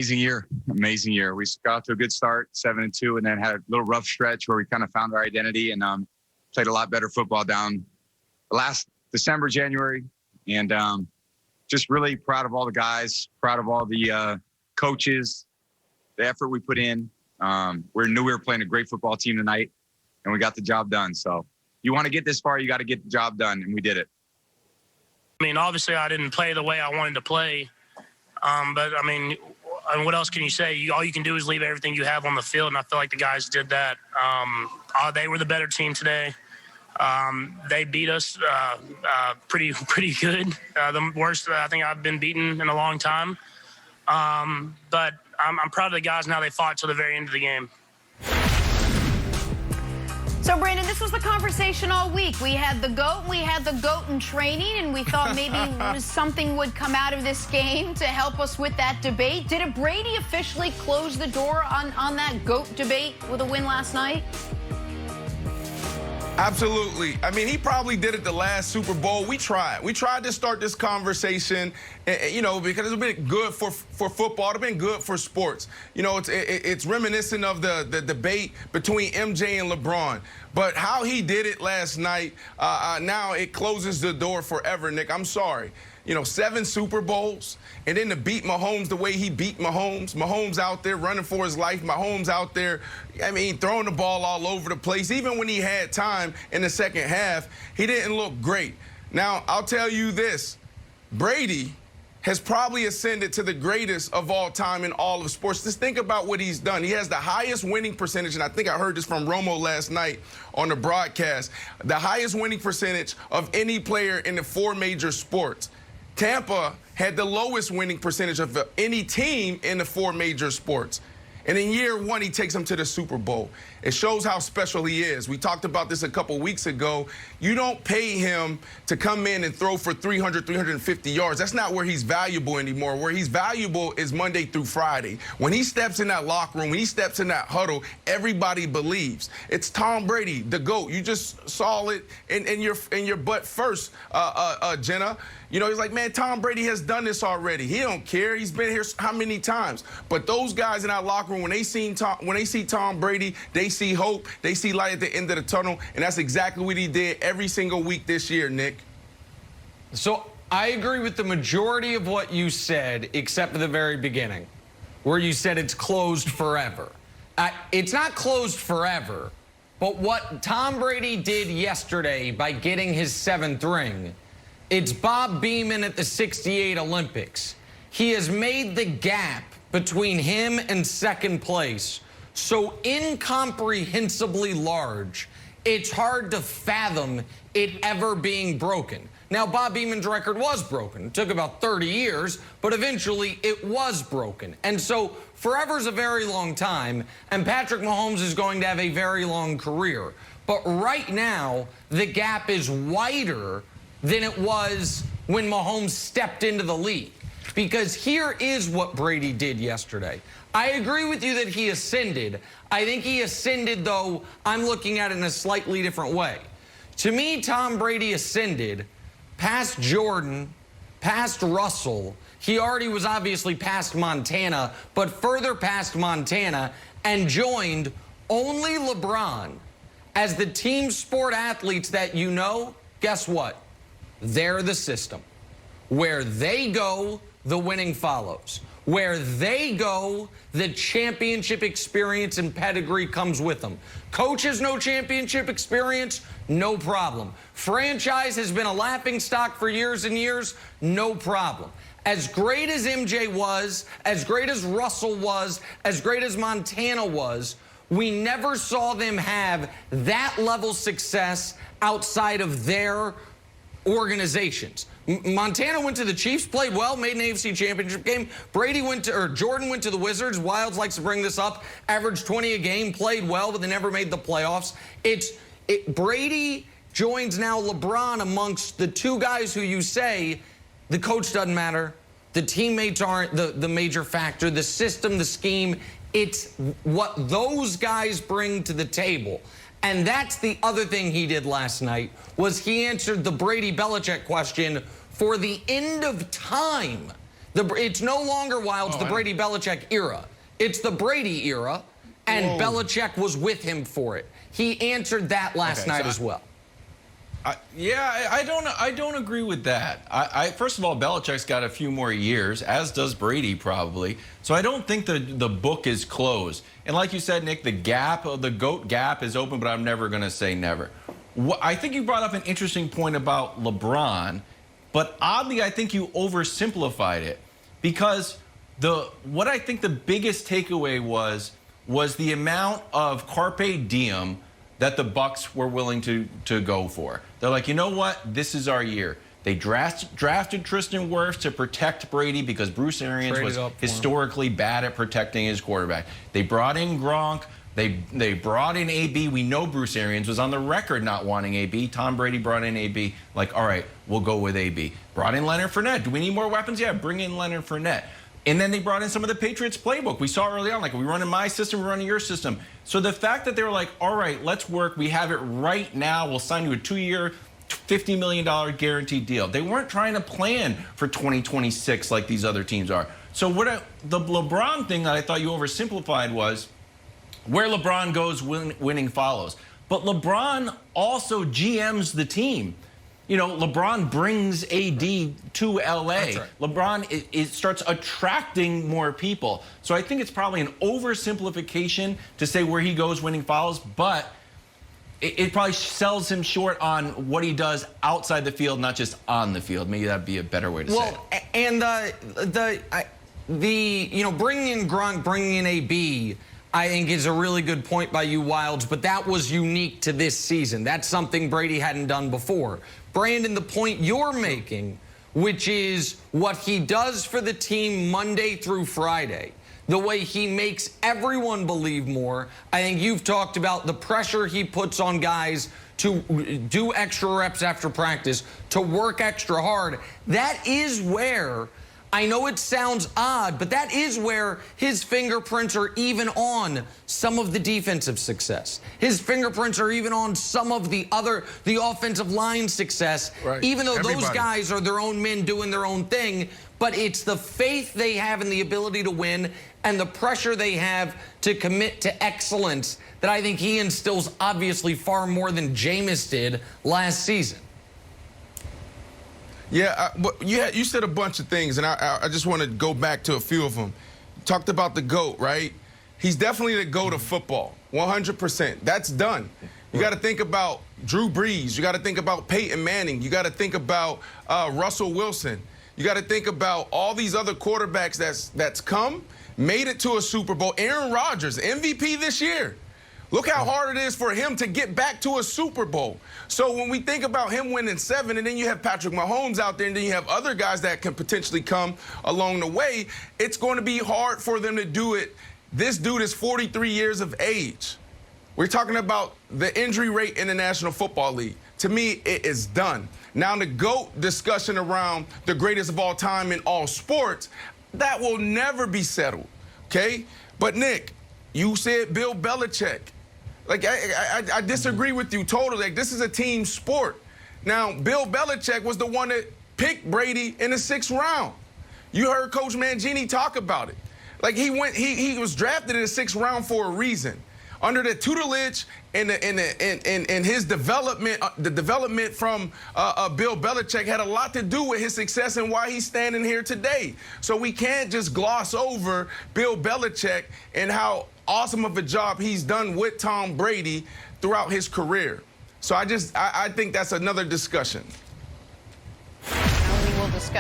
Amazing year. We got off to a good start, 7-2, and then had a little rough stretch where we kind of found our identity and played a lot better football down last December, January, and just really proud of all the guys, proud of all the coaches, the effort we put in. We knew we were playing a great football team tonight, and we got the job done. So you want to get this far, you got to get the job done, and we did it. I mean, obviously I didn't play the way I wanted to play, but I mean, what else can you say? All you can do is leave everything you have on the field, and I feel like the guys did that. They were the better team today. They beat us pretty good. The worst I think I've been beaten in a long time. But I'm proud of the guys now. They fought till the very end of the game. So, Brandon, this was the conversation all week. We had the GOAT in training, and we thought maybe something would come out of this game to help us with that debate. Did Brady officially close the door on that GOAT debate with a win last night? Absolutely. I mean, he probably did it the last Super Bowl. We tried to start this conversation, you know, because it's been good for football. It's been good for sports. You know, it's reminiscent of the debate between MJ and LeBron. But how he did it last night, now it closes the door forever, Nick. I'm sorry. You know, 7 Super Bowls, and then to beat Mahomes the way he beat Mahomes. Mahomes out there running for his life. Mahomes out there, I mean, throwing the ball all over the place. Even when he had time in the second half, he didn't look great. Now, I'll tell you this. Brady has probably ascended to the greatest of all time in all of sports. Just think about what he's done. He has the highest winning percentage, and I think I heard this from Romo last night on the broadcast, the highest winning percentage of any player in the 4 major sports. Tampa had the lowest winning percentage of any team in the 4 major sports. And in year 1, he takes them to the Super Bowl. It shows how special he is. We talked about this a couple weeks ago. You don't pay him to come in and throw for 300, 350 yards. That's not where he's valuable anymore. Where he's valuable is Monday through Friday. When he steps in that locker room, when he steps in that huddle, everybody believes. It's Tom Brady, the GOAT. You just saw it in your butt first, Jenna. You know, he's like, man, Tom Brady has done this already. He don't care. He's been here how many times? But those guys in that locker room, when they see Tom Brady, they see hope. They see light at the end of the tunnel, and that's exactly what he did every single week this year, Nick. So I agree with the majority of what you said, except for the very beginning, where you said it's closed forever. It's not closed forever, but what Tom Brady did yesterday by getting his 7th ring, it's Bob Beamon at the '68 Olympics. He has made the gap between him and second place so incomprehensibly large, it's hard to fathom it ever being broken. Now, Bob Beamon's record was broken. It took about 30 years, but eventually it was broken. And so forever's a very long time, and Patrick Mahomes is going to have a very long career. But right now, the gap is wider than it was when Mahomes stepped into the league. Because here is what Brady did yesterday. I agree with you that he ascended. I think he ascended, though, I'm looking at it in a slightly different way. To me, Tom Brady ascended past Jordan, past Russell. He already was obviously past Montana, but further past Montana, and joined only LeBron. As the team sport athletes that you know, guess what? They're the system. Where they go, the winning follows. Where they go, the championship experience and pedigree comes with them. Coach has no championship experience, no problem. Franchise has been a laughingstock for years and years, no problem. As great as MJ was, as great as Russell was, as great as Montana was, we never saw them have that level success outside of their organizations. Montana went to the Chiefs, played well, made an AFC Championship game. Jordan went to the Wizards. Wilds likes to bring this up. Averaged 20 a game, played well, but they never made the playoffs. Brady joins now LeBron amongst the 2 guys who you say the coach doesn't matter, the teammates aren't the major factor, the system, the scheme. It's what those guys bring to the table. And that's the other thing he did last night, was he answered the Brady Belichick question for the end of time. It's no longer Wildes, the Brady Belichick era. It's the Brady era, and Belichick was with him for it. He answered that last night as well. I don't agree with that. First of all, Belichick's got a few more years, as does Brady probably. So I don't think the book is closed. And like you said, Nick, the GOAT gap is open, but I'm never going to say never. I think you brought up an interesting point about LeBron, but oddly, I think you oversimplified it, because what I think the biggest takeaway was the amount of carpe diem that the Bucks were willing to go for. They're like, you know what? This is our year. They drafted Tristan Wirfs to protect Brady because Bruce Arians was historically bad at protecting his quarterback. They brought in Gronk. They brought in AB. We know Bruce Arians was on the record not wanting AB. Tom Brady brought in AB. Like, all right, we'll go with AB. Brought in Leonard Fournette. Do we need more weapons? Yeah, bring in Leonard Fournette. And then they brought in some of the Patriots playbook. We saw early on, like, we run in my system, we're running your system. So the fact that they were like, all right, let's work. We have it right now. We'll sign you a 2-year, $50 million guaranteed deal. They weren't trying to plan for 2026 like these other teams are. So the LeBron thing that I thought you oversimplified was where LeBron goes, winning follows. But LeBron also GMs the team. You know, LeBron brings AD to LA. Right. LeBron it starts attracting more people. So I think it's probably an oversimplification to say where he goes, winning follows, but it probably sells him short on what he does outside the field, not just on the field. Maybe that'd be a better way to say it. And you know, bringing in Gronk, bringing in AB, I think is a really good point by you, Wildes, but that was unique to this season. That's something Brady hadn't done before. Brandon, the point you're making, which is what he does for the team Monday through Friday, the way he makes everyone believe more. I think you've talked about the pressure he puts on guys to do extra reps after practice, to work extra hard. That is where, I know it sounds odd, but that is where his fingerprints are even on some of the defensive success. His fingerprints are even on some of the offensive line success, even though those guys are their own men doing their own thing. But it's the faith they have in the ability to win and the pressure they have to commit to excellence that I think he instills obviously far more than Jameis did last season. Yeah, you said a bunch of things, and I just want to go back to a few of them. Talked about the GOAT, right? He's definitely the GOAT of football, 100%. That's done. You got to think about Drew Brees. You got to think about Peyton Manning. You got to think about Russell Wilson. You got to think about all these other quarterbacks that's come, made it to a Super Bowl. Aaron Rodgers, MVP this year. Look how hard it is for him to get back to a Super Bowl. So when we think about him winning 7, and then you have Patrick Mahomes out there, and then you have other guys that can potentially come along the way, it's going to be hard for them to do it. This dude is 43 years of age. We're talking about the injury rate in the National Football League. To me, it is done. Now, the GOAT discussion around the greatest of all time in all sports, that will never be settled, okay? But, Nick, you said Bill Belichick. Like, I disagree with you totally. Like, this is a team sport. Now, Bill Belichick was the one that picked Brady in the 6th round. You heard Coach Mangini talk about it. Like, he was drafted in the 6th round for a reason. Under the tutelage and his development, the development from Bill Belichick had a lot to do with his success and why he's standing here today. So we can't just gloss over Bill Belichick and how awesome of a job he's done with Tom Brady throughout his career. So I think that's another discussion. We will discuss.